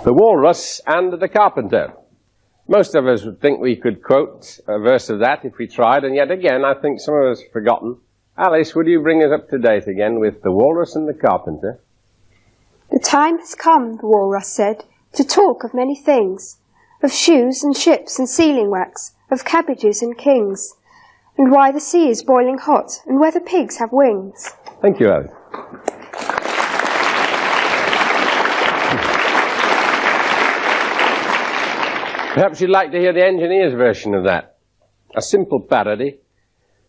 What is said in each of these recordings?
The Walrus and the Carpenter. Most of us would think we could quote a verse of that if we tried, and yet again I think some of us have forgotten. Alice, would you bring us up to date again with the Walrus and the Carpenter? The time has come, the Walrus said, to talk of many things, of shoes and ships and sealing wax, of cabbages and kings, and why the sea is boiling hot, and whether pigs have wings. Thank you, Alice. Perhaps you'd like to hear the engineer's version of that. A simple parody.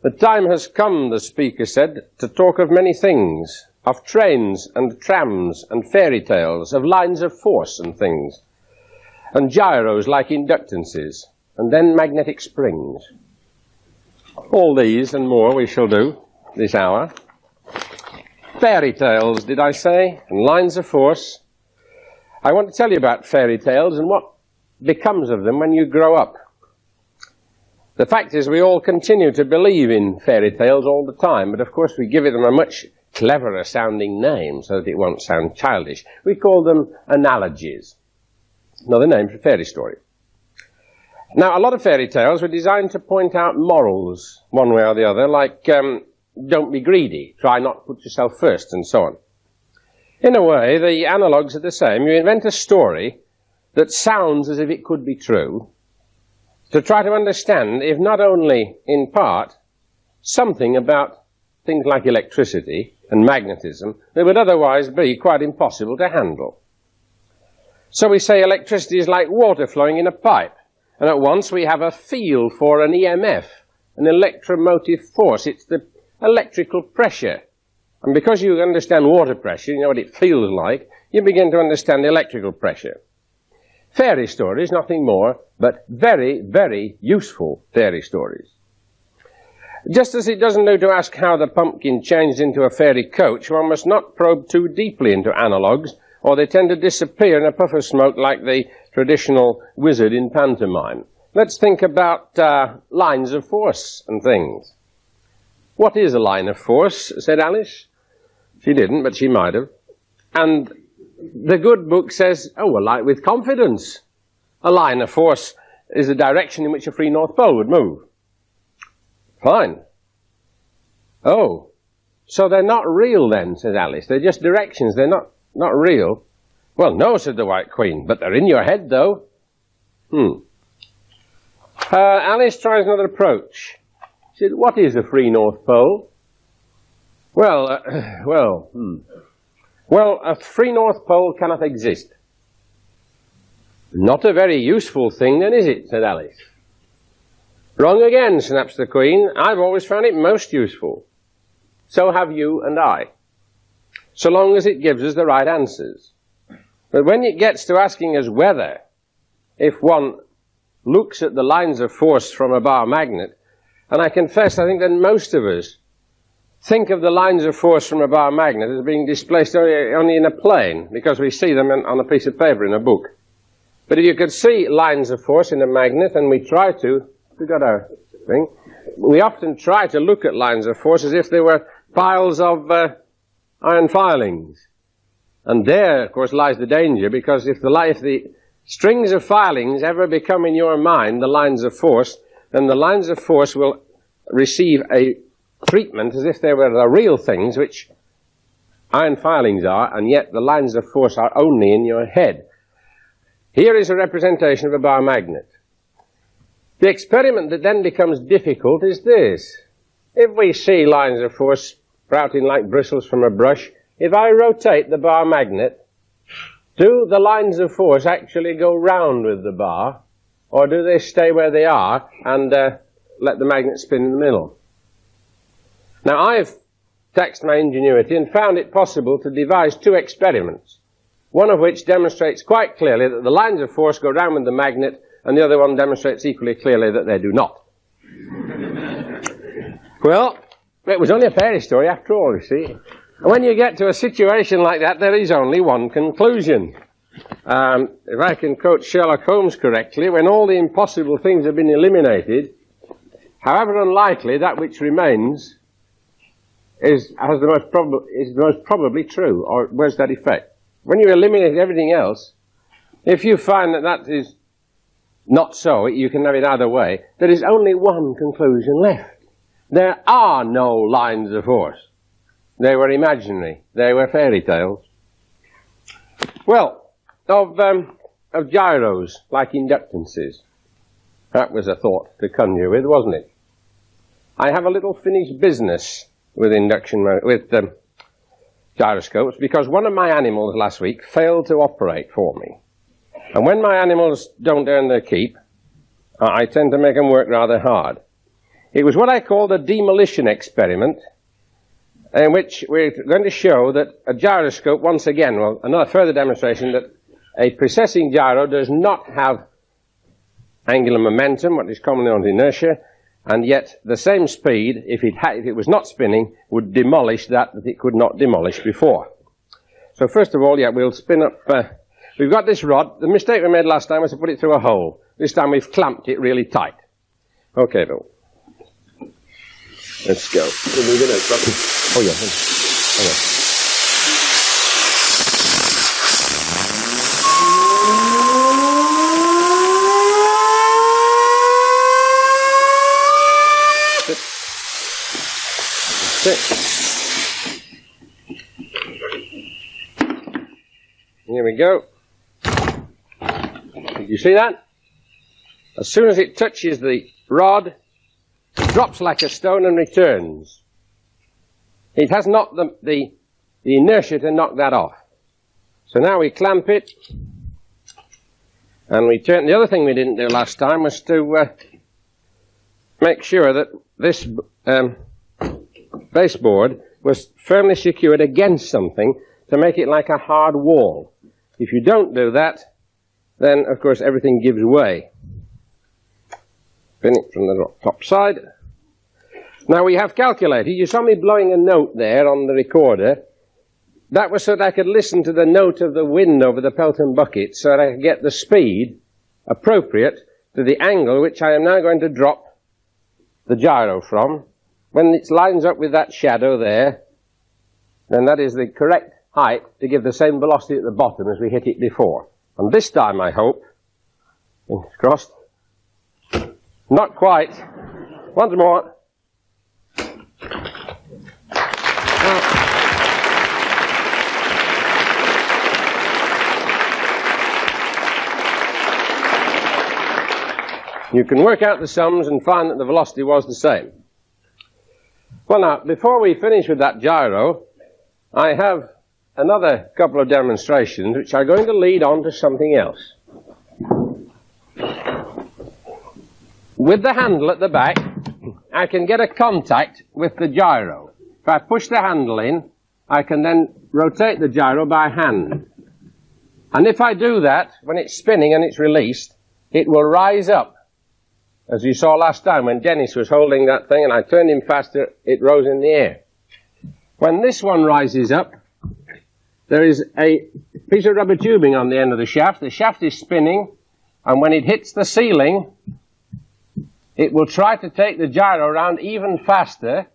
The time has come, the speaker said, to talk of many things, of trains and trams and fairy tales, of lines of force and things, and gyros like inductances, and then magnetic springs. All these and more we shall do this hour. Fairy tales, did I say, and lines of force. I want to tell you about fairy tales and what becomes of them when you grow up. The fact is we all continue to believe in fairy tales all the time, but of course we give them a much cleverer sounding name so that it won't sound childish. We call them analogies. Another name for fairy story. Now, a lot of fairy tales were designed to point out morals one way or the other, like don't be greedy, try not to put yourself first, and so on. In a way, the analogues are the same. You invent a story that sounds as if it could be true, to try to understand, if not only in part, something about things like electricity and magnetism that would otherwise be quite impossible to handle. So we say electricity is like water flowing in a pipe, and at once we have a feel for an EMF, an electromotive force. It's the electrical pressure. And because you understand water pressure, you know what it feels like, you begin to understand electrical pressure. Fairy stories, nothing more, but very, very useful fairy stories. Just as it doesn't do to ask how the pumpkin changed into a fairy coach, one must not probe too deeply into analogues, or they tend to disappear in a puff of smoke like the traditional wizard in pantomime. Let's think about lines of force and things. What is a line of force, said Alice. She didn't, but she might have. And the good book says, oh, well, like with confidence. A line of force is the direction in which a free north pole would move. Fine. Oh, so they're not real then, says Alice. They're just directions. They're not real. Well, no, said the White Queen, but they're in your head, though. Alice tries another approach. She said, what is a free north pole? Well, a free north pole cannot exist. Not a very useful thing then, is it, said Alice. Wrong again, snaps the Queen. I've always found it most useful. So have you and I. So long as it gives us the right answers. But when it gets to asking us whether, if one looks at the lines of force from a bar magnet, and I confess I think that most of us think of the lines of force from a bar magnet as being displaced only in a plane, because we see them on a piece of paper in a book. But if you could see lines of force in a magnet, and we try to, we got our thing, we often try to look at lines of force as if they were piles of iron filings. And there, of course, lies the danger, because if the strings of filings ever become in your mind the lines of force, then the lines of force will receive a treatment as if they were the real things, which iron filings are, and yet the lines of force are only in your head. Here is a representation of a bar magnet. The experiment that then becomes difficult is this. If we see lines of force sprouting like bristles from a brush, if I rotate the bar magnet, do the lines of force actually go round with the bar, or do they stay where they are and let the magnet spin in the middle? Now, I've taxed my ingenuity and found it possible to devise two experiments, one of which demonstrates quite clearly that the lines of force go round with the magnet, and the other one demonstrates equally clearly that they do not. Well, it was only a fairy story after all, you see. And when you get to a situation like that, there is only one conclusion. If I can quote Sherlock Holmes correctly, when all the impossible things have been eliminated, however unlikely, that which remains is the most probably true, or where's that effect? When you eliminate everything else, if you find that that is not so, you can have it either way, there is only one conclusion left. There are no lines of force. They were imaginary. They were fairy tales. Well, of gyros, like inductances. That was a thought to conjure with, wasn't it? I have a little finished business with gyroscopes, because one of my animals last week failed to operate for me. And when my animals don't earn their keep, I tend to make them work rather hard. It was what I call the demolition experiment, in which we're going to show that a gyroscope, once again, well, another further demonstration that a precessing gyro does not have angular momentum, what is commonly known as inertia, and yet the same speed, if it was not spinning, would demolish that it could not demolish before. So first of all, yeah, we'll spin up. We've got this rod. The mistake we made last time was to put it through a hole. This time we've clamped it really tight. Okay, Bill. Let's go. Oh, yeah. Hang on. Here we go. Did you see that? As soon as it touches the rod, it drops like a stone and returns. It has not the inertia to knock that off. So now we clamp it, and we turn. The other thing we didn't do last time was to make sure that this baseboard was firmly secured against something to make it like a hard wall. If you don't do that, then of course everything gives way. Spin it from the top side. Now we have calculated, you saw me blowing a note there on the recorder. That was so that I could listen to the note of the wind over the Pelton bucket, so that I could get the speed appropriate to the angle which I am now going to drop the gyro from. When it lines up with that shadow there, then that is the correct height to give the same velocity at the bottom as we hit it before. And this time, I hope, fingers crossed, not quite. Once more. You can work out the sums and find that the velocity was the same. Well now, before we finish with that gyro, I have another couple of demonstrations which are going to lead on to something else. With the handle at the back, I can get a contact with the gyro. If I push the handle in, I can then rotate the gyro by hand. And if I do that, when it's spinning and it's released, it will rise up. As you saw last time when Dennis was holding that thing and I turned him faster, it rose in the air. When this one rises up, there is a piece of rubber tubing on the end of the shaft. The shaft is spinning, and when it hits the ceiling, it will try to take the gyro around even faster,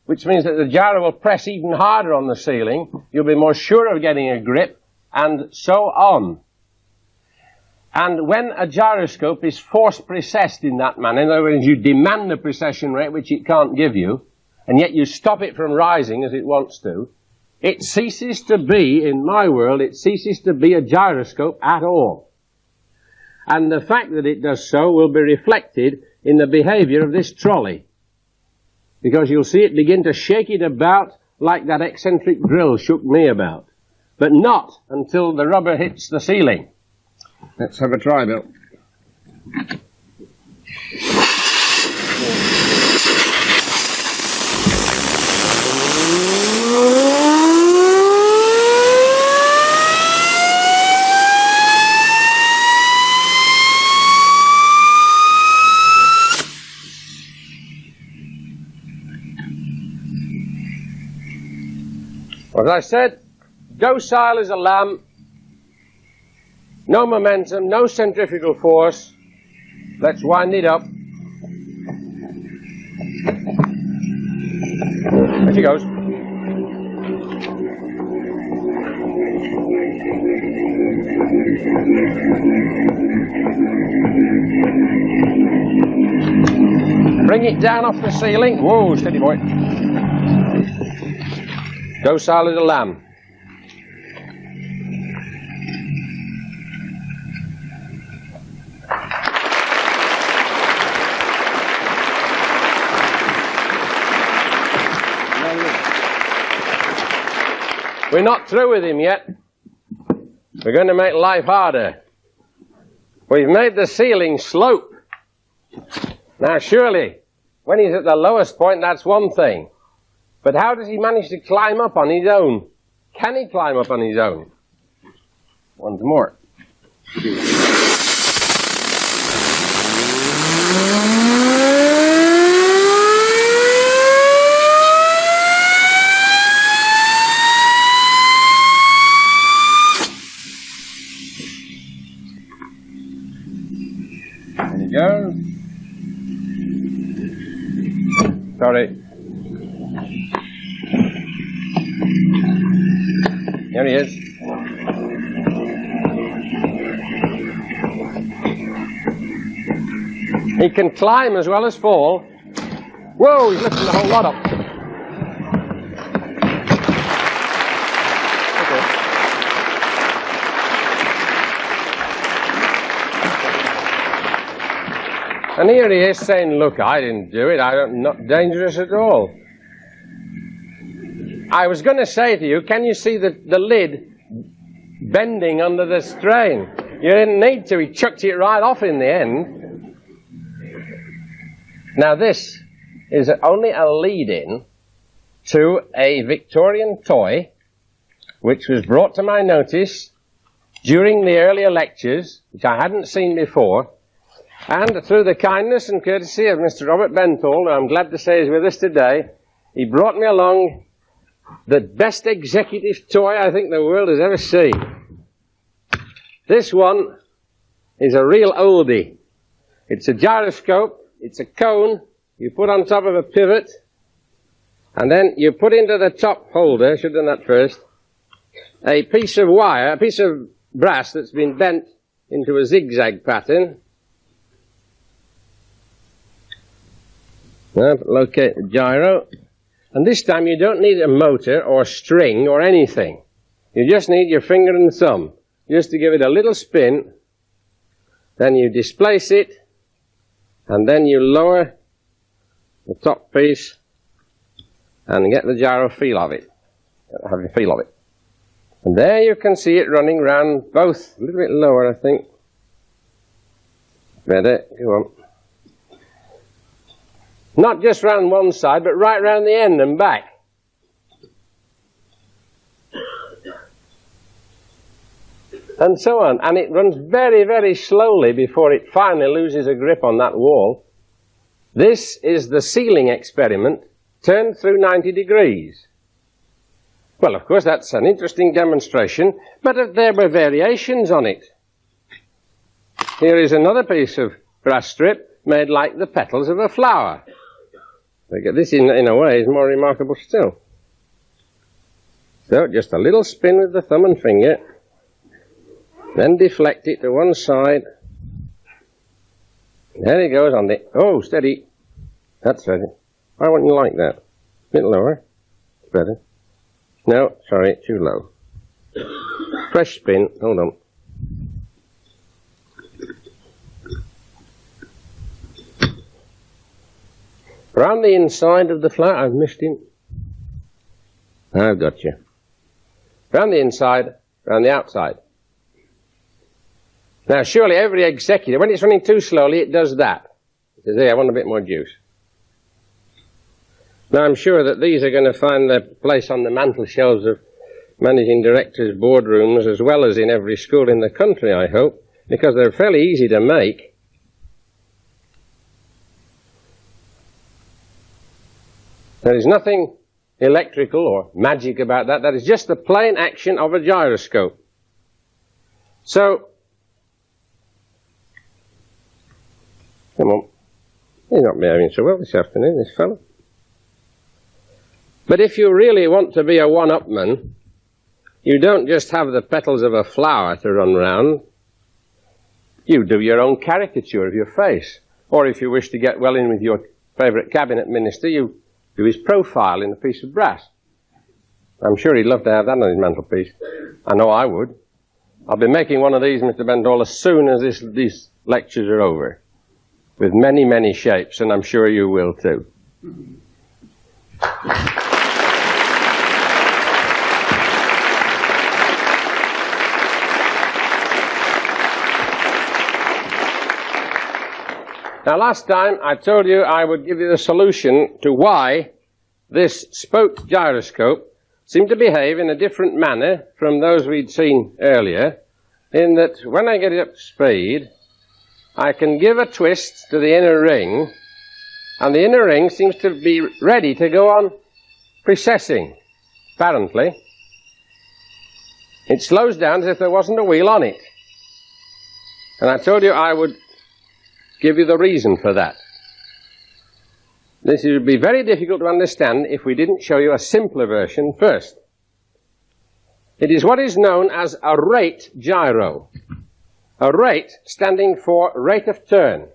which means that the gyro will press even harder on the ceiling. You'll be more sure of getting a grip, and so on. And when a gyroscope is force precessed in that manner, in other words, you demand a precession rate which it can't give you, and yet you stop it from rising as it wants to, it ceases to be, in my world, it ceases to be a gyroscope at all. And the fact that it does so will be reflected in the behavior of this trolley, because you'll see it begin to shake it about like that eccentric drill shook me about, but not until the rubber hits the ceiling. Let's have a try, Bill. As I said, docile as a lamb, no momentum, no centrifugal force. Let's wind it up. There she goes. Bring it down off the ceiling. Whoa, steady boy. Docile as a lamb. We're not through with him yet. We're going to make life harder. We've made the ceiling slope. Now surely, when he's at the lowest point, that's one thing. But how does he manage to climb up on his own? Can he climb up on his own? Once more. There you go. Sorry. There he is. He can climb as well as fall. Whoa, he's lifting the whole lot up. And here he is saying, look, I didn't do it, I'm not dangerous at all. I was going to say to you, can you see the lid bending under the strain? You didn't need to, he chucked it right off in the end. Now this is only a lead-in to a Victorian toy which was brought to my notice during the earlier lectures, which I hadn't seen before. And through the kindness and courtesy of Mr. Robert Benthall, who I'm glad to say is with us today, he brought me along the best executive toy I think the world has ever seen. This one is a real oldie. It's a gyroscope, it's a cone, you put on top of a pivot, and then you put into the top holder, should have done that first, a piece of wire, a piece of brass that's been bent into a zigzag pattern. Now, locate the gyro. And this time you don't need a motor or string or anything. You just need your finger and thumb just to give it a little spin. Then you displace it, and then you lower the top piece and get the gyro feel of it. Have a feel of it. And there you can see it running round both. A little bit lower, I think. Better. Go on. Not just round one side, but right round the end and back. And so on. And it runs very, very slowly before it finally loses a grip on that wall. This is the ceiling experiment turned through 90 degrees. Well, of course, that's an interesting demonstration, but there were variations on it. Here is another piece of brass strip made like the petals of a flower. This, in a way, is more remarkable still. So, just a little spin with the thumb and finger, then deflect it to one side. There it goes on the... Oh, steady. That's ready. Why wouldn't you like that? A bit lower. It's better. No, sorry, too low. Fresh spin. Hold on. Around the inside of the flower, I've missed him. I've got you. Around the inside, around the outside. Now, surely every executive, when it's running too slowly, it does that. It says, hey, I want a bit more juice. Now, I'm sure that these are going to find their place on the mantel shelves of managing directors' boardrooms, as well as in every school in the country, I hope, because they're fairly easy to make. There is nothing electrical or magic about that. That is just the plain action of a gyroscope. So, come on, he's not behaving so well this afternoon, this fellow. But if you really want to be a one-upman, you don't just have the petals of a flower to run round. You do your own caricature of your face. Or if you wish to get well in with your favourite cabinet minister, you do his profile in a piece of brass. I'm sure he'd love to have that on his mantelpiece. I know I would. I'll be making one of these, Mr. Bendall, as soon as these lectures are over, with many, many shapes, and I'm sure you will too. Now, last time I told you I would give you the solution to why this spoked gyroscope seemed to behave in a different manner from those we'd seen earlier, in that when I get it up to speed, I can give a twist to the inner ring, and the inner ring seems to be ready to go on precessing, apparently. It slows down as if there wasn't a wheel on it. And I told you I would give you the reason for that. This would be very difficult to understand if we didn't show you a simpler version first. It is what is known as a rate gyro. A rate standing for rate of turn.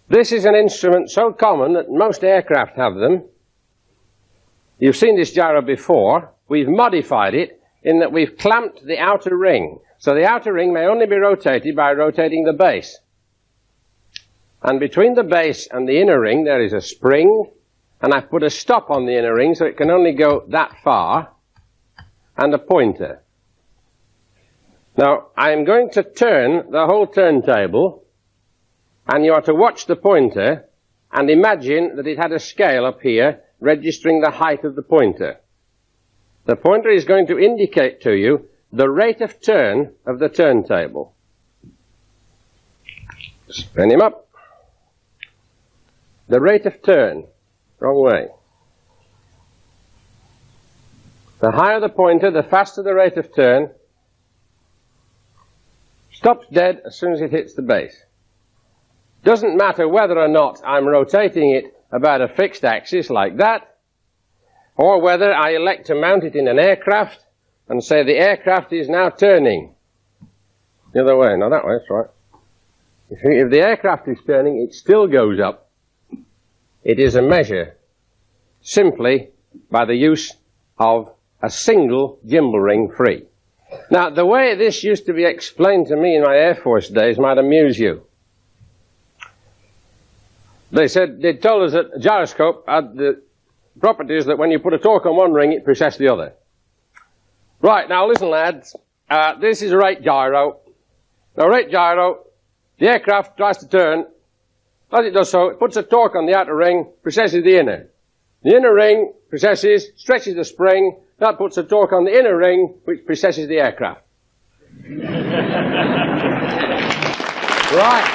This is an instrument so common that most aircraft have them. You've seen this gyro before. We've modified it in that we've clamped the outer ring. So the outer ring may only be rotated by rotating the base. And between the base and the inner ring there is a spring, and I've put a stop on the inner ring so it can only go that far, and a pointer. Now, I'm going to turn the whole turntable, and you are to watch the pointer and imagine that it had a scale up here registering the height of the pointer. The pointer is going to indicate to you the rate of turn of the turntable. Spin him up. The rate of turn, wrong way. The higher the pointer, the faster the rate of turn. Stops dead as soon as it hits the base. Doesn't matter whether or not I'm rotating it about a fixed axis like that, or whether I elect to mount it in an aircraft and say the aircraft is now turning. The other way, no, that way, that's right. You see, if the aircraft is turning, it still goes up. It is a measure simply by the use of a single gimbal ring free. Now, the way this used to be explained to me in my Air Force days might amuse you. They told us that a gyroscope had the properties that when you put a torque on one ring, it precessed the other. Right, now listen lads, this is a rate gyro. Now rate gyro, the aircraft tries to turn. As it does so, it puts a torque on the outer ring, precesses the inner. The inner ring precesses, stretches the spring, that puts a torque on the inner ring, which precesses the aircraft. Right.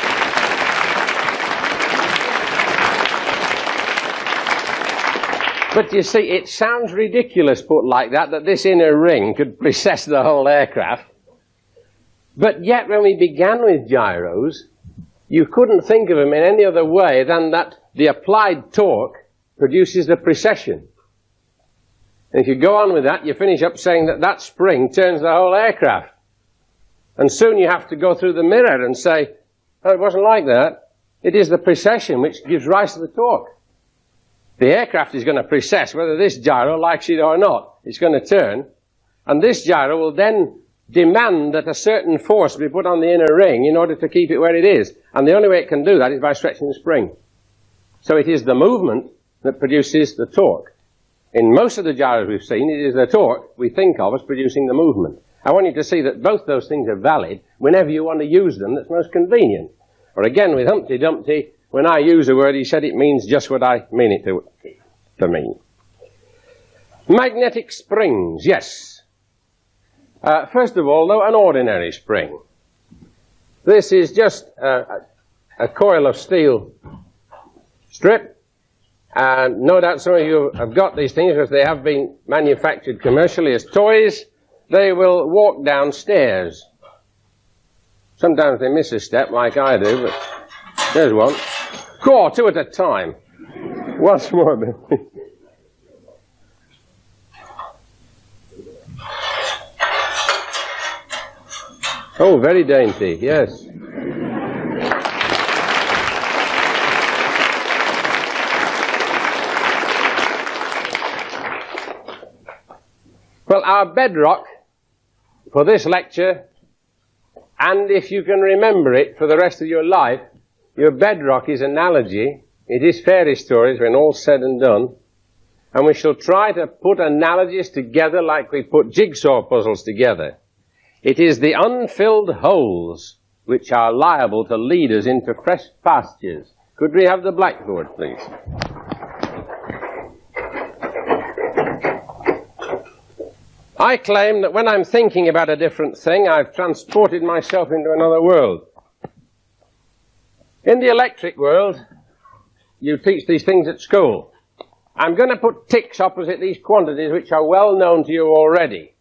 But you see, it sounds ridiculous put like that this inner ring could precess the whole aircraft. But yet, when we began with gyros, you couldn't think of them in any other way than that the applied torque produces the precession. And if you go on with that, you finish up saying that that spring turns the whole aircraft. And soon you have to go through the mirror and say, oh, it wasn't like that. It is the precession which gives rise to the torque. The aircraft is going to precess whether this gyro likes it or not. It's going to turn. And this gyro will then demand that a certain force be put on the inner ring in order to keep it where it is. And the only way it can do that is by stretching the spring. So it is the movement that produces the torque. In most of the gyros we've seen, it is the torque we think of as producing the movement. I want you to see that both those things are valid whenever you want to use them that's most convenient. Or again, with Humpty Dumpty, when I use a word, he said it means just what I mean it to mean. Magnetic springs, yes. First of all, though, an ordinary spring. This is just a coil of steel strip, And no doubt some of you have got these things because they have been manufactured commercially as toys. They will walk downstairs. Sometimes they miss a step like I do, but there's one. Go, two at a time. Once more, Billy. Oh, very dainty, yes. Well, our bedrock for this lecture, and if you can remember it for the rest of your life, your bedrock is analogy. It is fairy stories when all's said and done. And we shall try to put analogies together like we put jigsaw puzzles together. It is the unfilled holes which are liable to lead us into fresh pastures. Could we have the blackboard, please? I claim that when I'm thinking about a different thing, I've transported myself into another world. In the electric world, you teach these things at school. I'm going to put ticks opposite these quantities which are well known to you already.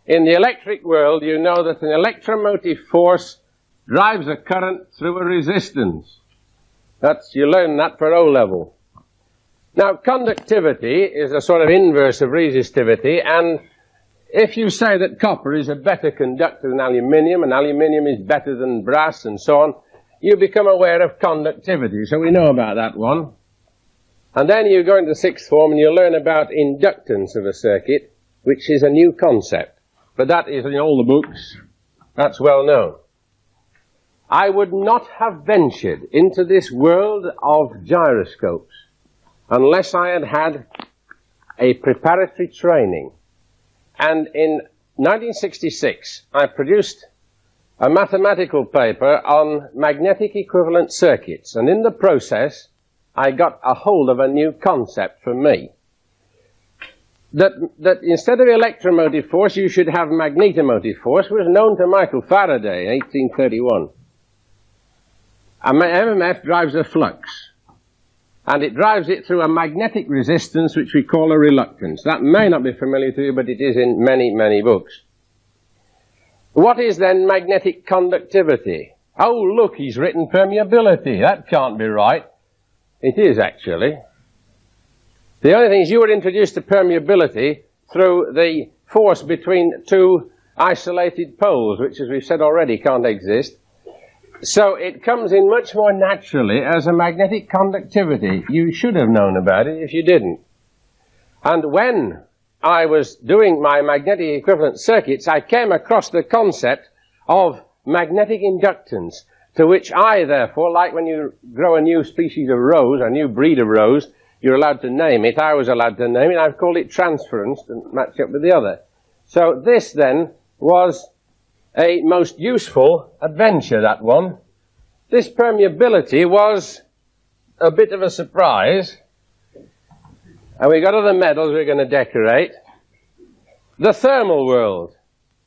In the electric world, you know that an electromotive force drives a current through a resistance. You learn that for O-level. Now, conductivity is a sort of inverse of resistivity, and if you say that copper is a better conductor than aluminium, and aluminium is better than brass, and so on, you become aware of conductivity. So we know about that one. And then you go into sixth form and you learn about inductance of a circuit, which is a new concept. But that is in all the books. That's well known. I would not have ventured into this world of gyroscopes unless I had had a preparatory training. And in 1966, I produced a mathematical paper on magnetic equivalent circuits. And in the process, I got a hold of a new concept for me. That instead of electromotive force, you should have magnetomotive force was known to Michael Faraday in 1831. A MMF drives a flux, and it drives it through a magnetic resistance which we call a reluctance. That may not be familiar to you, but it is in many, many books. What is then magnetic conductivity? Oh, look, he's written permeability. That can't be right. It is, actually. The only thing is you were introduced to permeability through the force between two isolated poles, which, as we've said already, can't exist. So it comes in much more naturally as a magnetic conductivity. You should have known about it if you didn't. And when I was doing my magnetic equivalent circuits, I came across the concept of magnetic inductance, to which I, therefore, like when you grow a new species of rose, a new breed of rose, you're allowed to name it. I was allowed to name it. I've called it transference to match up with the other. So this, then, was a most useful adventure, that one. This permeability was a bit of a surprise. And we got other medals we're going to decorate. The thermal world.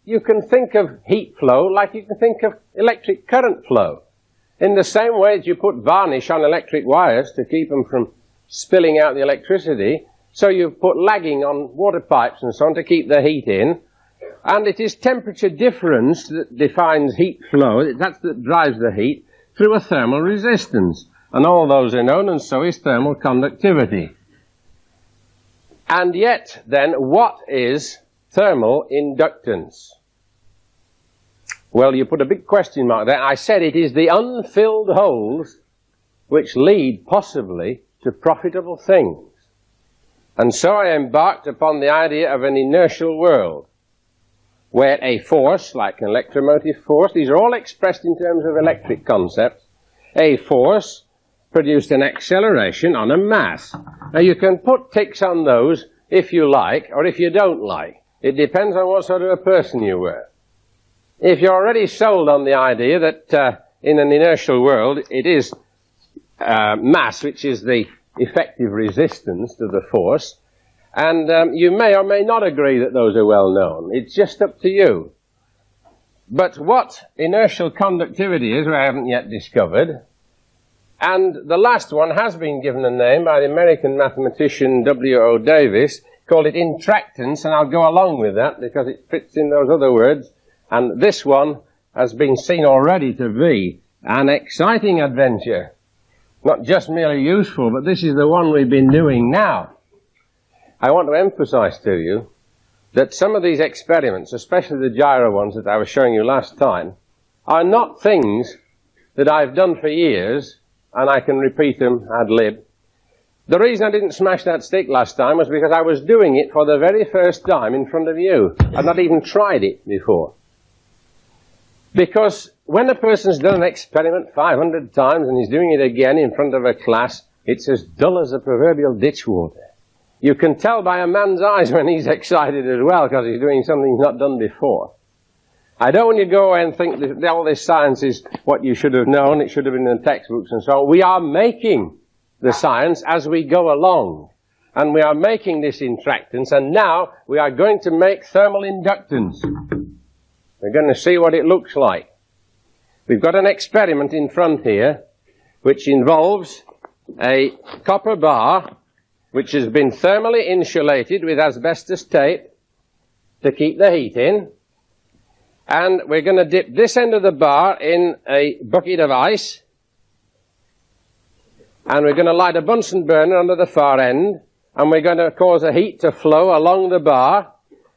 You can think of heat flow like you can think of electric current flow. In the same way as you put varnish on electric wires to keep them from spilling out the electricity, so you've put lagging on water pipes and so on to keep the heat in. And it is temperature difference that defines heat flow. That's that drives the heat through a thermal resistance. And all those are known, and so is thermal conductivity. And yet, then, what is thermal inductance? Well, you put a big question mark there. I said it is the unfilled holes which lead, possibly, to profitable things. And so I embarked upon the idea of an inertial world, where a force, like an electromotive force, these are all expressed in terms of electric concepts, a force produced an acceleration on a mass. Now you can put ticks on those if you like, or if you don't like. It depends on what sort of a person you were. If you're already sold on the idea that in an inertial world it is mass, which is the effective resistance to the force, and you may or may not agree that those are well known. It's just up to you. But what inertial conductivity is, we haven't yet discovered. And the last one has been given a name by the American mathematician W.O. Davis, called it intractance, and I'll go along with that because it fits in those other words. And this one has been seen already to be an exciting adventure. Not just merely useful, but this is the one we've been doing now. I want to emphasize to you that some of these experiments, especially the gyro ones that I was showing you last time, are not things that I've done for years and I can repeat them ad lib. The reason I didn't smash that stick last time was because I was doing it for the very first time in front of you. I'd not even tried it before. Because when a person's done an experiment 500 times and he's doing it again in front of a class, it's as dull as the proverbial ditch water. You can tell by a man's eyes when he's excited as well because he's doing something he's not done before. I don't want you to go away and think that all this science is what you should have known, it should have been in the textbooks and so on. We are making the science as we go along. And we are making this intractance, and now we are going to make thermal inductance. We're going to see what it looks like. We've got an experiment in front here which involves a copper bar which has been thermally insulated with asbestos tape to keep the heat in. And we're going to dip this end of the bar in a bucket of ice. And we're going to light a Bunsen burner under the far end. And we're going to cause a heat to flow along the bar.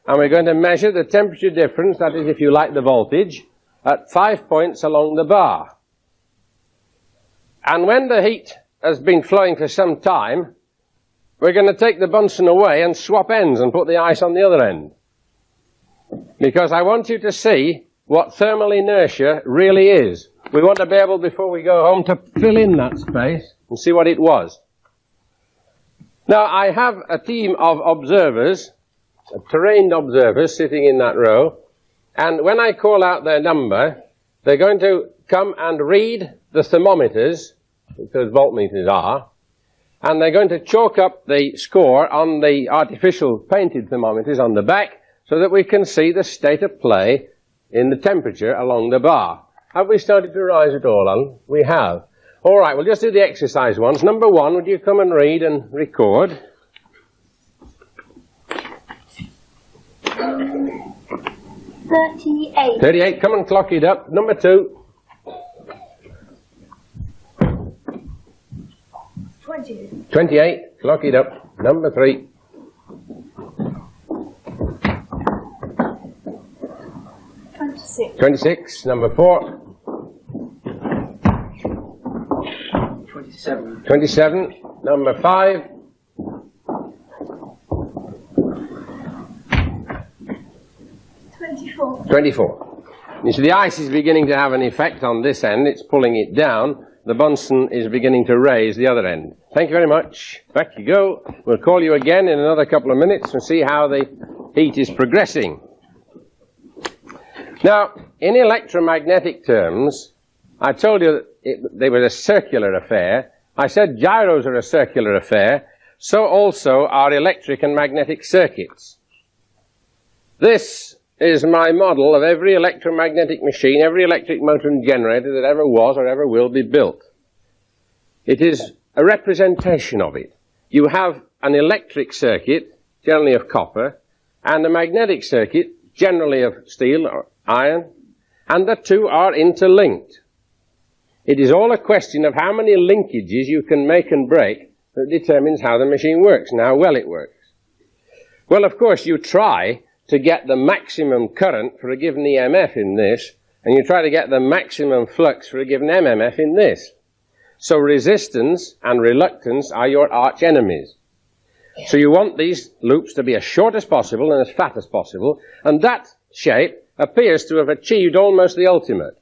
And we're going to measure the temperature difference, that is if you like the voltage, at 5 points along the bar. And when the heat has been flowing for some time, we're going to take the Bunsen away and swap ends and put the ice on the other end. Because I want you to see what thermal inertia really is. We want to be able, before we go home, to fill in that space and see what it was. Now, I have a team of observers, trained observers sitting in that row, and when I call out their number, they're going to come and read the thermometers, which those voltmeters are, and they're going to chalk up the score on the artificial painted thermometers on the back so that we can see the state of play in the temperature along the bar. Have we started to rise at all, Alan? We have. All right, we'll just do the exercise ones. Number one, would you come and read and record? 38. 38, come and clock it up. Number two. 20. 28, clock it up. Number three. 26. 26, number four. 27. 27, number five. 24. 24. You see, the ice is beginning to have an effect on this end. It's pulling it down. The Bunsen is beginning to raise the other end. Thank you very much. Back you go. We'll call you again in another couple of minutes and see how the heat is progressing. Now, in electromagnetic terms, I told you that they were a circular affair. I said gyros are a circular affair. So also are electric and magnetic circuits. This is my model of every electromagnetic machine, every electric motor and generator that ever was or ever will be built. It is a representation of it. You have an electric circuit, generally of copper, and a magnetic circuit, generally of steel or iron, and the two are interlinked. It is all a question of how many linkages you can make and break that determines how the machine works and how well it works. Well, of course, you try to get the maximum current for a given EMF in this, and you try to get the maximum flux for a given MMF in this. So resistance and reluctance are your arch enemies. So you want these loops to be as short as possible and as fat as possible, and that shape appears to have achieved almost the ultimate,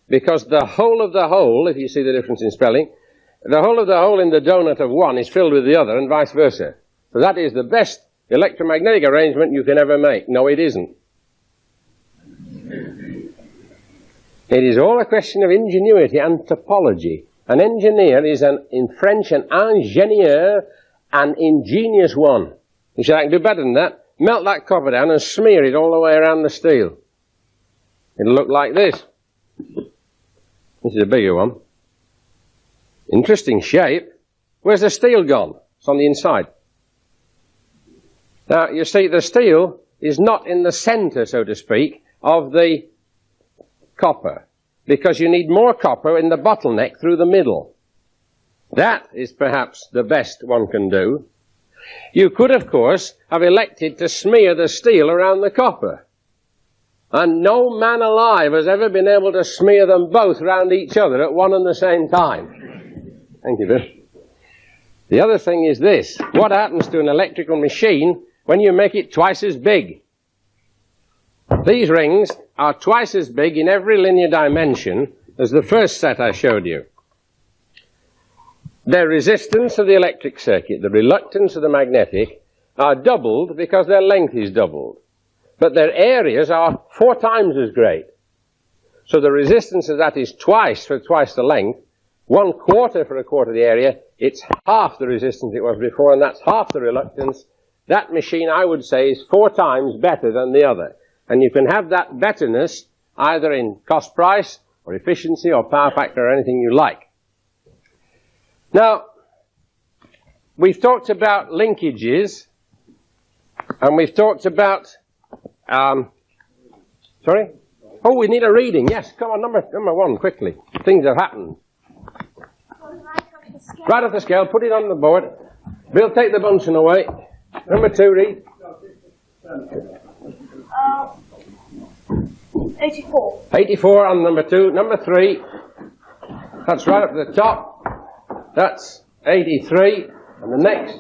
because the whole of the hole, if you see the difference in spelling, the whole of the hole in the donut of one is filled with the other, and vice versa. So that is the best electromagnetic arrangement you can ever make. No, it isn't. It is all a question of ingenuity and topology. An engineer is, in French, an ingénieur, an ingenious one. You say, I can do better than that. Melt that copper down and smear it all the way around the steel. It'll look like this. This is a bigger one. Interesting shape. Where's the steel gone? It's on the inside. Now, you see, the steel is not in the center, so to speak, of the copper, because you need more copper in the bottleneck through the middle. That is perhaps the best one can do. You could, of course, have elected to smear the steel around the copper. And no man alive has ever been able to smear them both round each other at one and the same time. Thank you, Bill. The other thing is this. What happens to an electrical machine when you make it twice as big? These rings are twice as big in every linear dimension as the first set I showed you. Their resistance of the electric circuit, the reluctance of the magnetic, are doubled because their length is doubled. But their areas are 4 times as great. So the resistance of that is twice for twice the length, 1/4 for 1/4 the area. It's half the resistance it was before, and that's half the reluctance. That machine, I would say, is 4 times better than the other. And you can have that betterness either in cost price or efficiency or power factor or anything you like. Now, we've talked about linkages, and we've talked about, sorry? Oh, we need a reading. Yes, come on, number 1, quickly. Things have happened. Right off the scale, put it on the board. Bill, take the Bunsen away. Number 2, read. 84. 84 on number 2. Number 3, that's right up to the top. That's 83. And the next,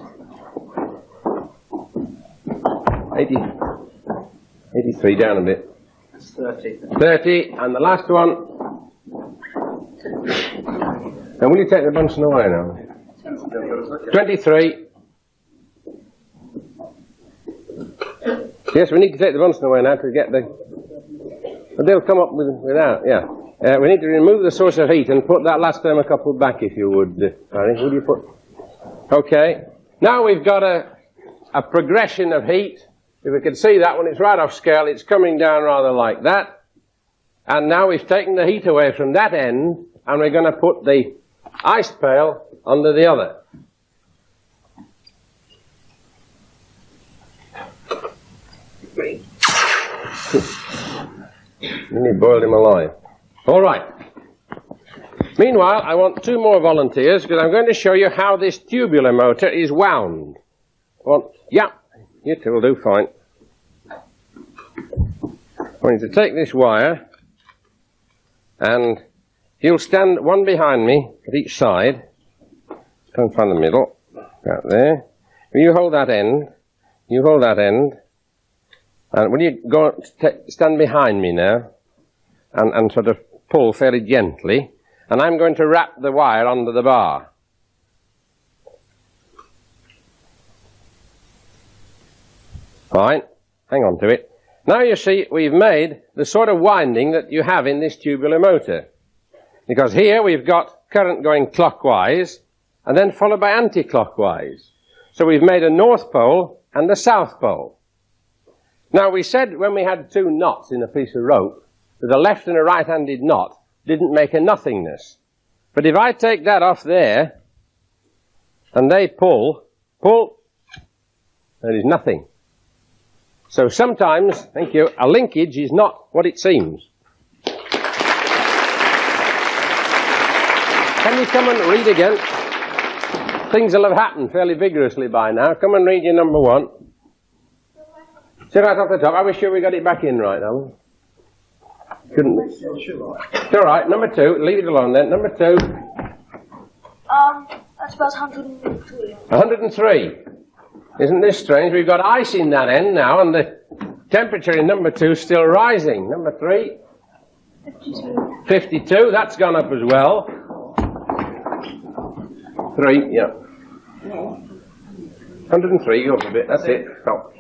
83, down a bit. That's 30. 30, and the last one. And will you take the Bunsen away now? 23. Yes, we need to take the Bunsen away now to get the... But they'll come up without, yeah. We need to remove the source of heat and put that last thermocouple back, if you would, Harry. Would you put... Okay. Now we've got a progression of heat. If we can see that when it's right off scale, it's coming down rather like that. And now we've taken the heat away from that end, and we're going to put the ice pail under the other. Nearly boiled him alive. All right. Meanwhile, I want 2 more volunteers, because I'm going to show you how this tubular motor is wound. Yeah, you two will do fine. I'm going to take this wire, and you'll stand one behind me at each side. Don't find the middle. Out there. You hold that end. You hold that end. And will you go stand behind me now and sort of pull fairly gently. And I'm going to wrap the wire under the bar. Fine. Hang on to it. Now you see we've made the sort of winding that you have in this tubular motor. Because here we've got current going clockwise and then followed by anti-clockwise. So we've made a north pole and a south pole. Now we said when we had 2 knots in a piece of rope that a left and a right-handed knot didn't make a nothingness. But if I take that off there and they pull, there is nothing. So sometimes, thank you, a linkage is not what it seems. Can you come and read again? Things will have happened fairly vigorously by now. Come and read your number 1. Sit right off the top. I was sure we got it back in right, Alan. Couldn't. It's all right. Number 2. Leave it alone then. Number 2. That's about 103. 103. Isn't this strange? We've got ice in that end now, and the temperature in number 2 is still rising. Number 3. 52. 52. That's gone up as well. 3. Yeah. 103. Go up a bit. That's it. Stop.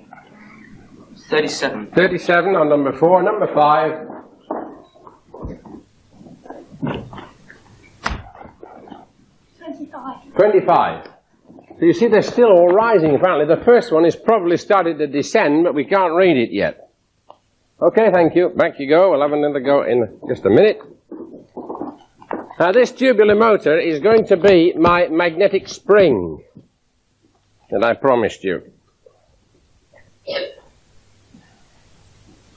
37. 37 on number 4. Number 5. 25. 25. So you see they're still all rising apparently. The first one has probably started to descend, but we can't read it yet. Okay, thank you. Back you go. We'll have another go in just a minute. Now this tubular motor is going to be my magnetic spring that I promised you.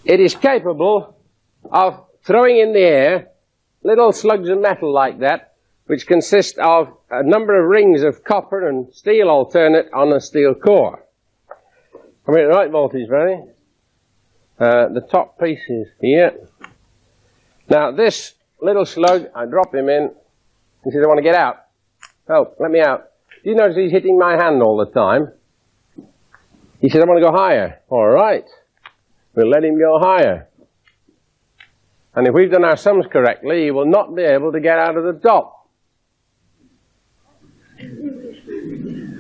It is capable of throwing in the air little slugs of metal like that, which consist of a number of rings of copper and steel alternate on a steel core. Come here, right voltage, Barry. The top piece is here. Now this little slug, I drop him in. He says, I want to get out. Help, let me out. Do you notice he's hitting my hand all the time? He says, I want to go higher. All right. We'll let him go higher. And if we've done our sums correctly, he will not be able to get out of the top.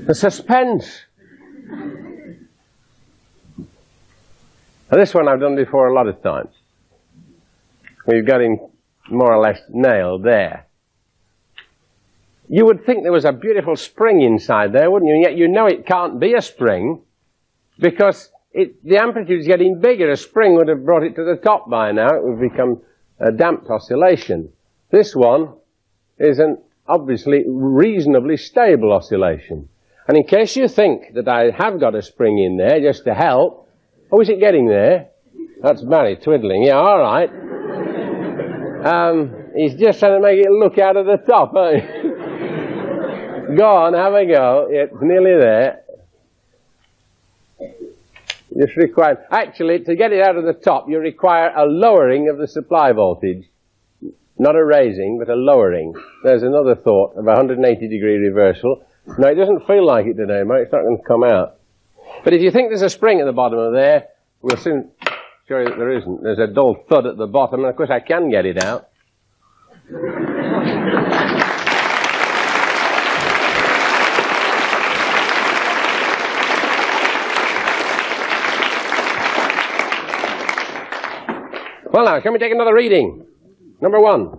The suspense. Now, this one I've done before a lot of times. We've got him more or less nailed there. You would think there was a beautiful spring inside there, wouldn't you? And yet you know it can't be a spring because the amplitude is getting bigger. A spring would have brought it to the top by now. It would become a damped oscillation. This one is an obviously reasonably stable oscillation. And in case you think that I have got a spring in there just to help, oh, is it getting there? That's Barry twiddling. Yeah, all right. He's just trying to make it look out of the top. Go on, have a go. It's nearly there. Just require, actually, to get it out of the top, you require a lowering of the supply voltage. Not a raising, but a lowering. There's another thought of a 180-degree reversal. No, it doesn't feel like it today, mate. It's not going to come out. But if you think there's a spring at the bottom of there, we'll soon show you that there isn't. There's a dull thud at the bottom, and of course I can get it out. Well now, can we take another reading? Number 1.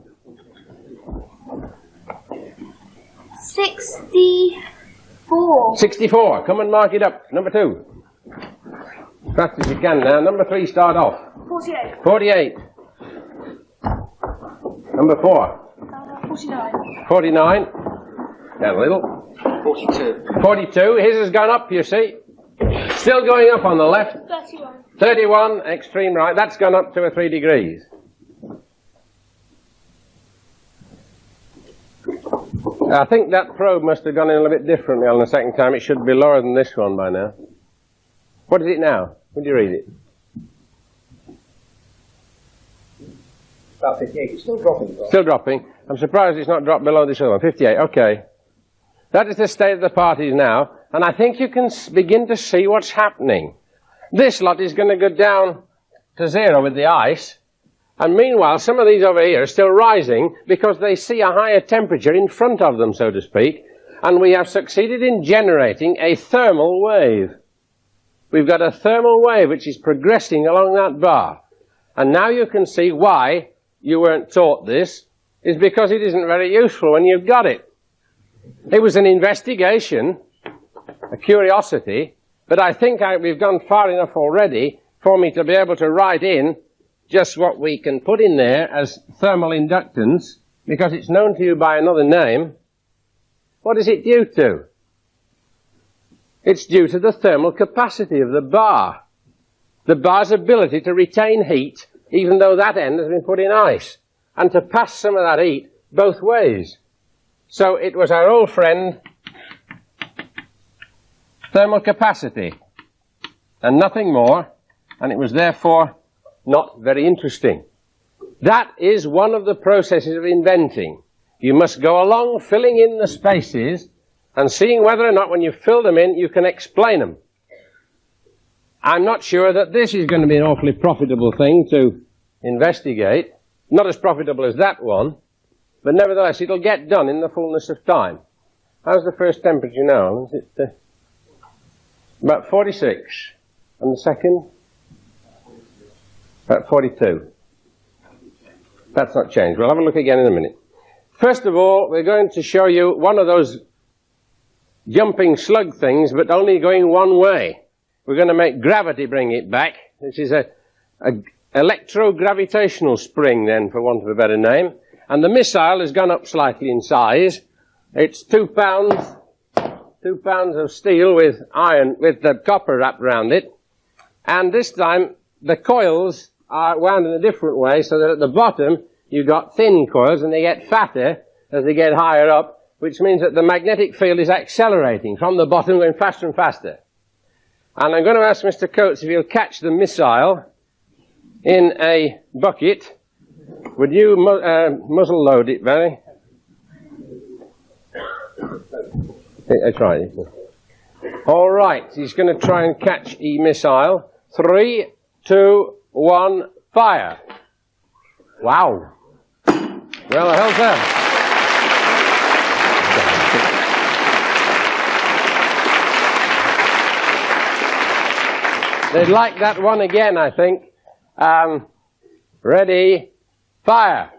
64. 64. Come and mark it up. Number 2. As fast as you can now. Number 3, start off. 48. 48. Number 4. 49. 49. Down a little. 42. 42. His has gone up, you see. Still going up on the left. 31. 31, extreme right. That's gone up 2 or 3 degrees. I think that probe must have gone in a little bit differently on the second time. It should be lower than this one by now. What is it now? Would you read it? About 58. It's still dropping, though. Still dropping. I'm surprised it's not dropped below this other one. 58, okay. That is the state of the parties now, and I think you can begin to see what's happening. This lot is going to go down to 0 with the ice, and meanwhile some of these over here are still rising because they see a higher temperature in front of them, so to speak, and we have succeeded in generating a thermal wave. We've got a thermal wave which is progressing along that bar. And now you can see why you weren't taught this, is because it isn't very useful when you've got it. It was an investigation, a curiosity, but I think we've gone far enough already for me to be able to write in just what we can put in there as thermal inductance, because it's known to you by another name. What is it due to? It's due to the thermal capacity of the bar. The bar's ability to retain heat, even though that end has been put in ice, and to pass some of that heat both ways. So it was our old friend, thermal capacity, and nothing more, and it was therefore not very interesting. That is one of the processes of inventing. You must go along filling in the spaces and seeing whether or not when you fill them in you can explain them. I'm not sure that this is going to be an awfully profitable thing to investigate. Not as profitable as that one, but nevertheless it'll get done in the fullness of time. How's the first temperature now? Is it about 46? And the second? About 42. That's not changed. We'll have a look again in a minute. First of all, we're going to show you one of those jumping slug things, but only going one way. We're going to make gravity bring it back. This is a electrogravitational spring, then, for want of a better name. And the missile has gone up slightly in size. It's 2 pounds, 2 pounds of steel with iron, with the copper wrapped around it. And this time, the coils are wound in a different way, so that at the bottom, you've got thin coils, and they get fatter as they get higher up, which means that the magnetic field is accelerating from the bottom, going faster and faster. And I'm going to ask Mr. Coates if he'll catch the missile in a bucket. Would you muzzle load it, Barry? That's right. All right, he's going to try and catch a missile. 3, 2, 1, fire. Wow. Well, how's that? They'd like that one again, I think. Ready, fire.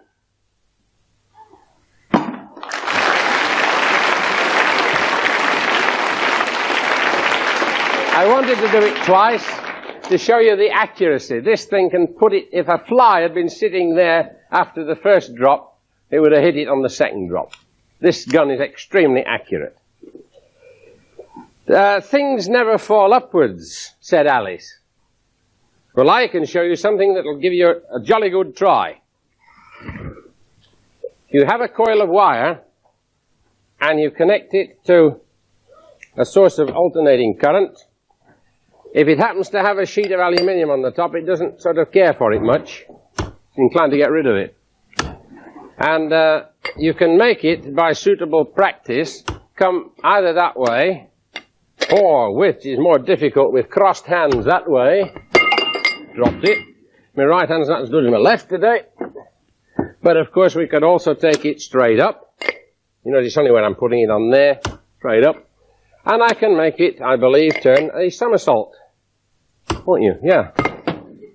I wanted to do it twice to show you the accuracy. This thing can put it, if a fly had been sitting there after the first drop, it would have hit it on the second drop. This gun is extremely accurate. Things never fall upwards, said Alice. Well, I can show you something that will give you a jolly good try. You have a coil of wire, and you connect it to a source of alternating current. If it happens to have a sheet of aluminium on the top, it doesn't sort of care for it much. It's inclined to get rid of it. And you can make it, by suitable practice, come either that way, or, which is more difficult, with crossed hands that way. Dropped it. My right hand's not as good as my left today. But of course we could also take it straight up. You notice only when I'm putting it on there, straight up. And I can make it, I believe, turn a somersault. Won't you? Yeah.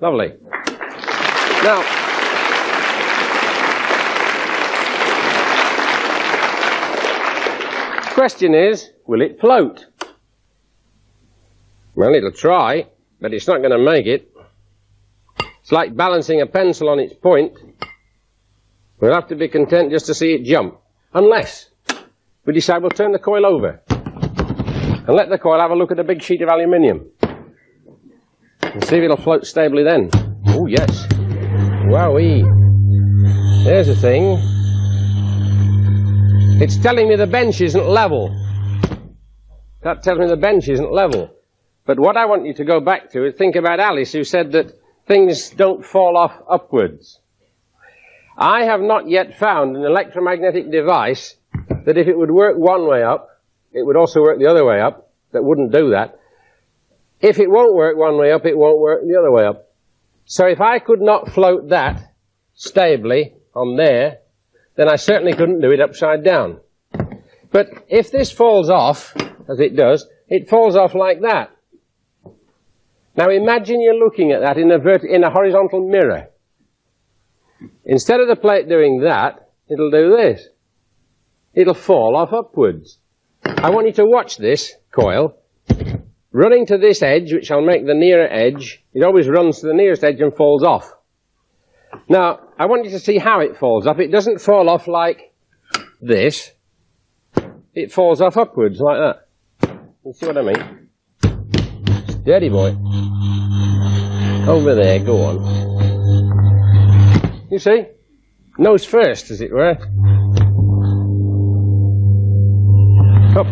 Lovely. Now, the question is, will it float? Well, it'll try, but it's not going to make it. It's like balancing a pencil on its point. We'll have to be content just to see it jump. Unless we decide we'll turn the coil over and let the coil have a look at a big sheet of aluminium. And see if it'll float stably then. Oh, yes. Wowee. There's the thing. It's telling me the bench isn't level. That tells me the bench isn't level. But what I want you to go back to is think about Alice, who said that things don't fall off upwards. I have not yet found an electromagnetic device that if it would work one way up, it would also work the other way up, that wouldn't do that. If it won't work one way up, it won't work the other way up. So if I could not float that stably on there, then I certainly couldn't do it upside down. But if this falls off, as it does, it falls off like that. Now imagine you're looking at that in a horizontal mirror. Instead of the plate doing that, it'll do this. It'll fall off upwards. I want you to watch this coil running to this edge, which I'll make the nearer edge. It always runs to the nearest edge and falls off. Now, I want you to see how it falls off. It doesn't fall off like this. It falls off upwards like that. You see what I mean? Steady, boy. Over there, go on. You see? Nose first, as it were. Up.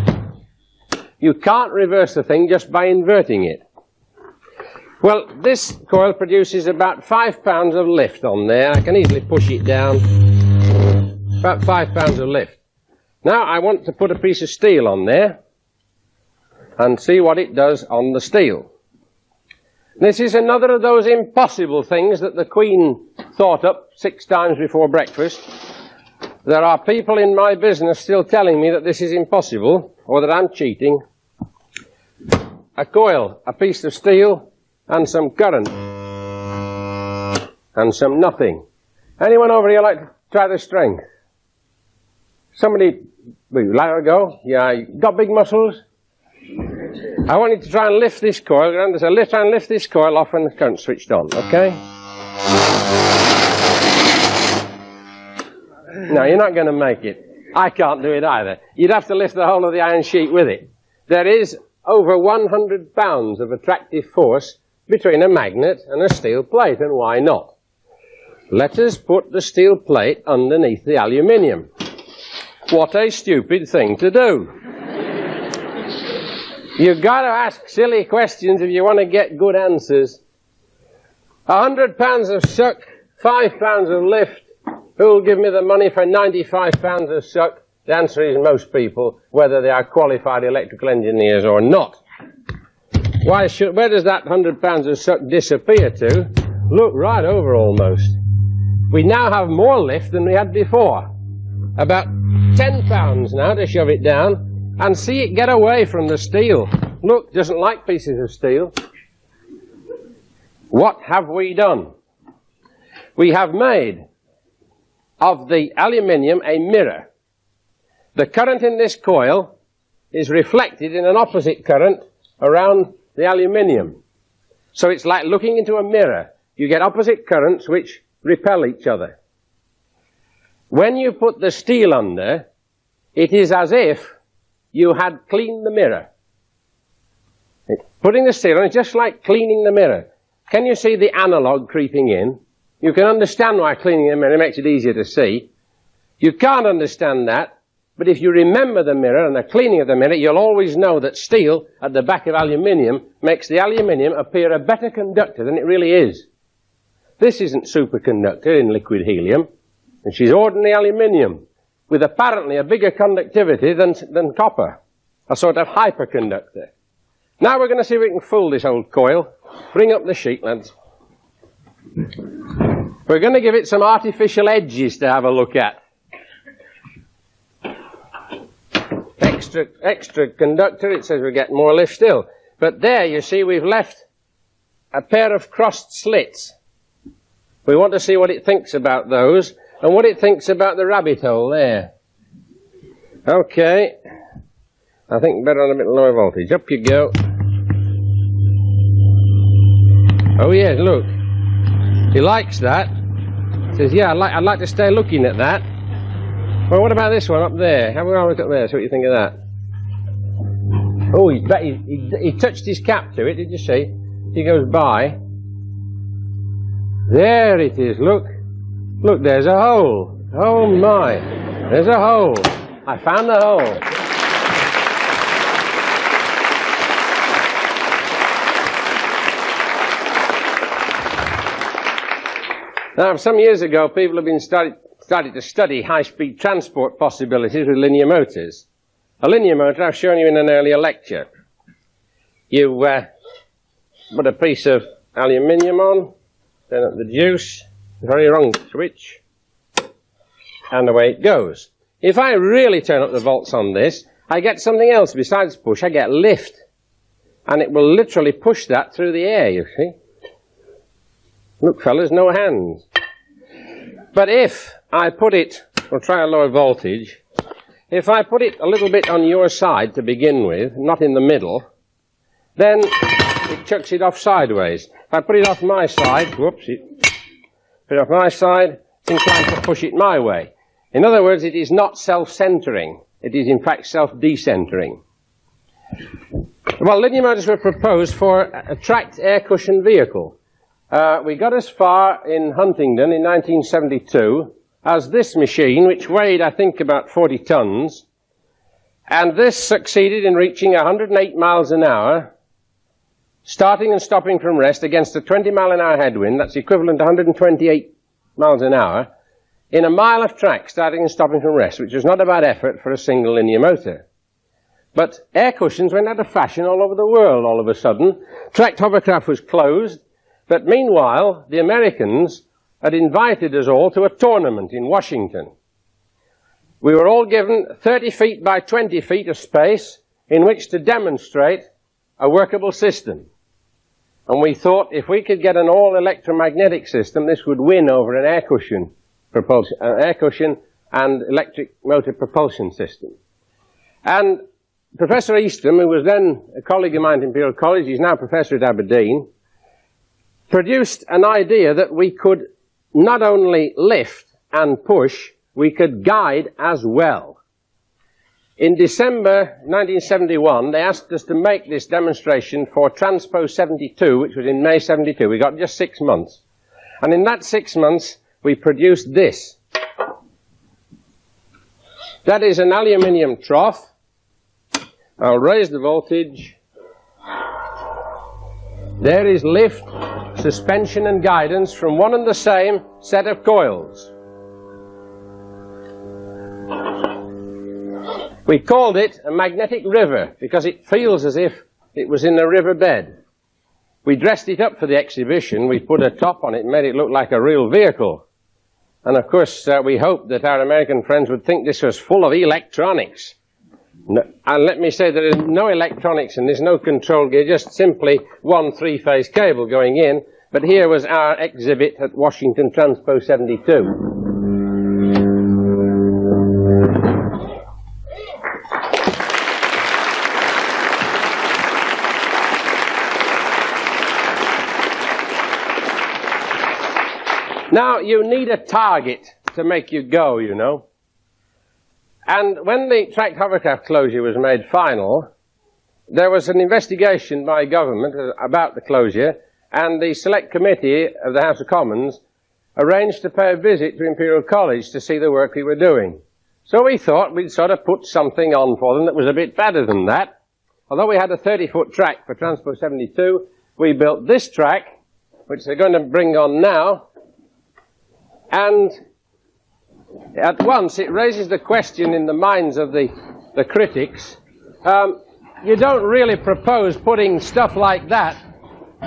You can't reverse the thing just by inverting it. Well, this coil produces about 5 pounds of lift on there. I can easily push it down. About 5 pounds of lift. Now I want to put a piece of steel on there and see what it does on the steel. This is another of those impossible things that the Queen thought up 6 times before breakfast. There are people in my business still telling me that this is impossible, or that I'm cheating. A coil, a piece of steel, and some current. And some nothing. Anyone over here like to try the strength? Somebody, let her go? Yeah, you got big muscles? I want you to try and lift this coil. Try and lift this coil off when the current's switched on, okay? No, you're not going to make it. I can't do it either. You'd have to lift the whole of the iron sheet with it. There is over 100 pounds of attractive force between a magnet and a steel plate, and why not? Let us put the steel plate underneath the aluminium. What a stupid thing to do. You've got to ask silly questions if you want to get good answers. 100 pounds of suck, 5 pounds of lift. Who'll give me the money for 95 pounds of suck? The answer is most people, whether they are qualified electrical engineers or not. Where does that 100 pounds of suck disappear to? Look, right over almost. We now have more lift than we had before. About 10 pounds now to shove it down. And see it get away from the steel. Look, doesn't like pieces of steel. What have we done? We have made of the aluminium a mirror. The current in this coil is reflected in an opposite current around the aluminium. So it's like looking into a mirror. You get opposite currents which repel each other. When you put the steel under, it is as if you had cleaned the mirror. Putting the steel on is just like cleaning the mirror. Can you see the analog creeping in? You can understand why cleaning the mirror makes it easier to see. You can't understand that, but if you remember the mirror and the cleaning of the mirror, you'll always know that steel at the back of aluminium makes the aluminium appear a better conductor than it really is. This isn't superconductor in liquid helium, and she's ordinary aluminium, with apparently a bigger conductivity than copper, a sort of hyperconductor. Now we're going to see if we can fool this old coil. Bring up the sheet, lads. We're going to give it some artificial edges to have a look at. Extra conductor, it says we get more lift still. But there, you see, we've left a pair of crossed slits. We want to see what it thinks about those. And what it thinks about the rabbit hole there. Okay. I think better on a bit lower voltage. Up you go. Oh yes, look. He likes that. Says, yeah, I'd like to stay looking at that. Well, what about this one up there? Have a look up there, see what you think of that. Oh, he touched his cap to it, did you see? He goes by. There it is, look. Look, there's a hole. Oh my, there's a hole. I found the hole. Now, some years ago, people have been started to study high-speed transport possibilities with linear motors. A linear motor I've shown you in an earlier lecture. You put a piece of aluminium on, turn up the juice, very wrong switch, and away it goes. If I really turn up the volts on this, I get something else besides push. I get lift, and it will literally push that through the air, you see. Look, fellas, no hands. But if I put it, we'll try a lower voltage, if I put it a little bit on your side to begin with, not in the middle, then it chucks it off sideways. If I put it off my side, whoops, put it off my side, it's inclined to push it my way. In other words, it is not self-centering. It is, in fact, self-decentering. Well, linear motors were proposed for a tracked air cushion vehicle. We got as far in Huntingdon in 1972 as this machine, which weighed, I think, about 40 tons. And this succeeded in reaching 108 miles an hour, starting and stopping from rest against a 20-mile-an-hour headwind. That's equivalent to 128 miles an hour, in a mile of track, starting and stopping from rest, which was not a bad effort for a single linear motor. But air cushions went out of fashion all over the world all of a sudden. Tracked hovercraft was closed. But meanwhile, the Americans had invited us all to a tournament in Washington. We were all given 30 feet by 20 feet of space in which to demonstrate a workable system. And we thought if we could get an all-electromagnetic system, this would win over an air cushion and electric motor propulsion system. And Professor Eastham, who was then a colleague of mine at Imperial College, he's now professor at Aberdeen, produced an idea that we could not only lift and push, we could guide as well. In December 1971, they asked us to make this demonstration for Transpo 72, which was in May 72. We got just 6 months. And in that 6 months, we produced this. That is an aluminium trough. I'll raise the voltage. There is lift, suspension and guidance from one and the same set of coils. We called it a magnetic river because it feels as if it was in a riverbed. We dressed it up for the exhibition. We put a top on it and made it look like a real vehicle. And of course, we hoped that our American friends would think this was full of electronics. No, and let me say there is no electronics and there's no control gear, just simply one 3-phase cable going in. But here was our exhibit at Washington Transpo 72. Now, you need a target to make you go, you know. And when the tracked hovercraft closure was made final, there was an investigation by government about the closure, and the Select Committee of the House of Commons arranged to pay a visit to Imperial College to see the work we were doing. So we thought we'd sort of put something on for them that was a bit better than that. Although we had a 30-foot track for Transpo 72, we built this track, which they're going to bring on now. And at once it raises the question in the minds of the critics. You don't really propose putting stuff like that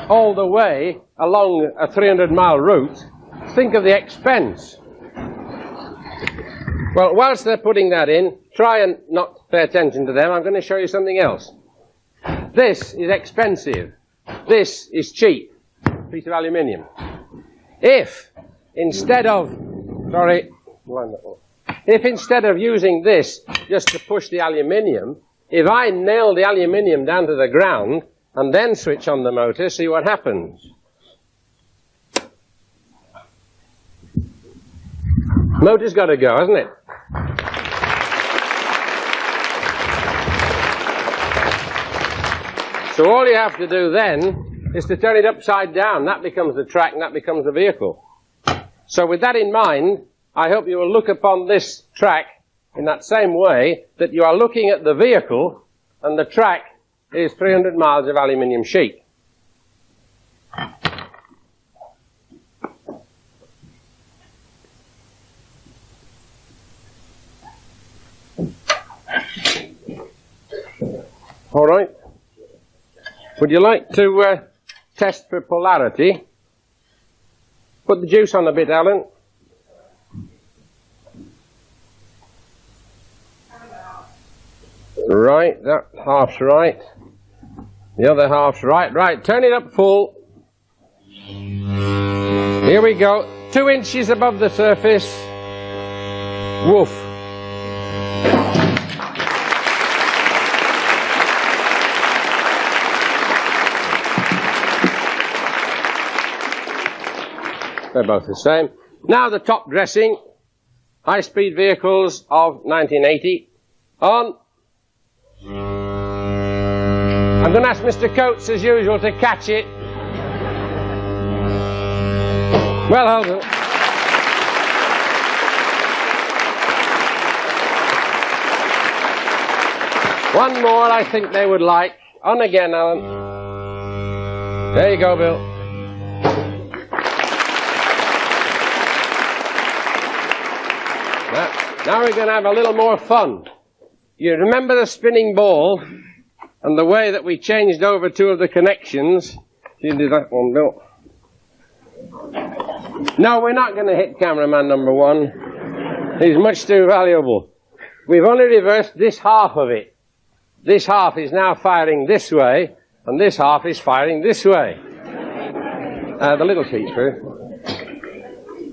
all the way along a 300-mile route. Think of the expense. Well, whilst they're putting that in, try and not pay attention to them. I'm going to show you something else. This is expensive. This is cheap. Piece of aluminium. If instead of using this just to push the aluminium, if I nail the aluminium down to the ground and then switch on the motor, see what happens. Motor's got to go, hasn't it? So all you have to do then is to turn it upside down. That becomes the track and that becomes the vehicle. So with that in mind, I hope you will look upon this track in that same way that you are looking at the vehicle and the track is 300 miles of aluminium sheet. All right. Would you like to test for polarity? Put the juice on a bit, Alan. Right, that half's right. The other half's right. Right, turn it up full. Here we go. 2 inches above the surface. Woof. They're both the same. Now the top dressing. High-speed vehicles of 1980. On. I'm going to ask Mr. Coates, as usual, to catch it. Well, hold on. One more I think they would like. On again, Alan. There you go, Bill. Now we're going to have a little more fun. You remember the spinning ball and the way that we changed over 2 of the connections? You do that one, Bill. No, we're not going to hit cameraman number 1. He's much too valuable. We've only reversed this half of it. This half is now firing this way, and this half is firing this way. The little teacher.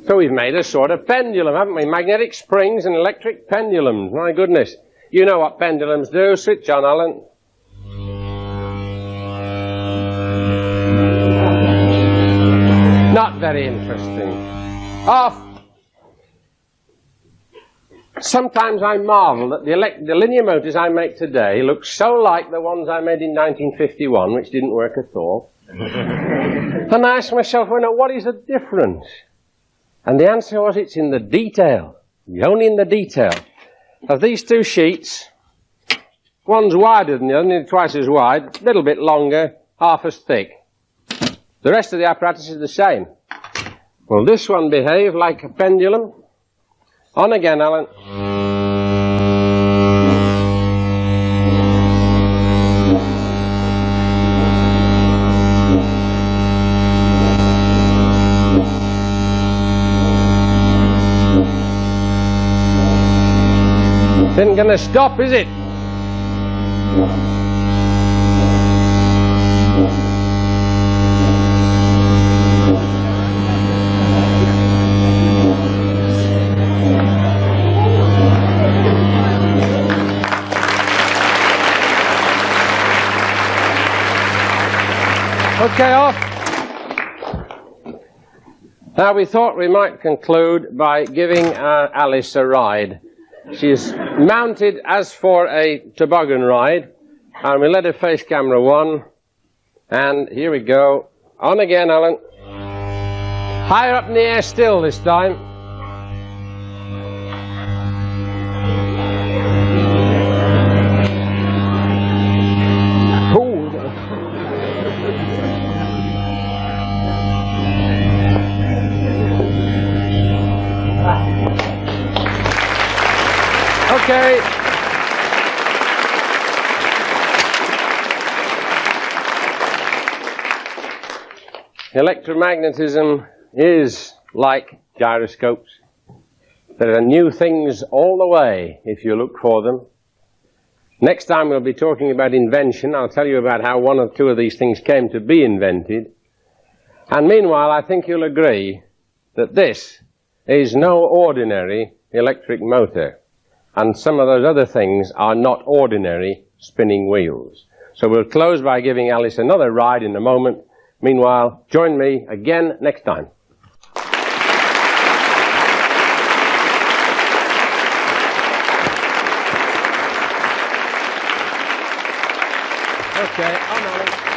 So we've made a sort of pendulum, haven't we? Magnetic springs and electric pendulums. My goodness. You know what pendulums do. Switch on, Alan. Not very interesting. Off. Sometimes I marvel that the linear motors I make today look so like the ones I made in 1951, which didn't work at all. And I asked myself, well, now, what is the difference? And the answer was, it's in the detail. Only in the detail. Of these two sheets, one's wider than the other, nearly twice as wide, a little bit longer, half as thick. The rest of the apparatus is the same. Well, this one behaved like a pendulum. On again, Alan. Isn't going to stop, is it? Okay, off. Now we thought we might conclude by giving Alice a ride. She's mounted as for a toboggan ride, and we let her face camera one, and here we go. On again, Alan. Higher up in the air still this time. Okay. Electromagnetism is like gyroscopes. There are new things all the way if you look for them. Next time we'll be talking about invention. I'll tell you about how one or two of these things came to be invented. And meanwhile, I think you'll agree that this is no ordinary electric motor. And some of those other things are not ordinary spinning wheels. So we'll close by giving Alice another ride in a moment. Meanwhile, join me again next time. Okay, on Alice.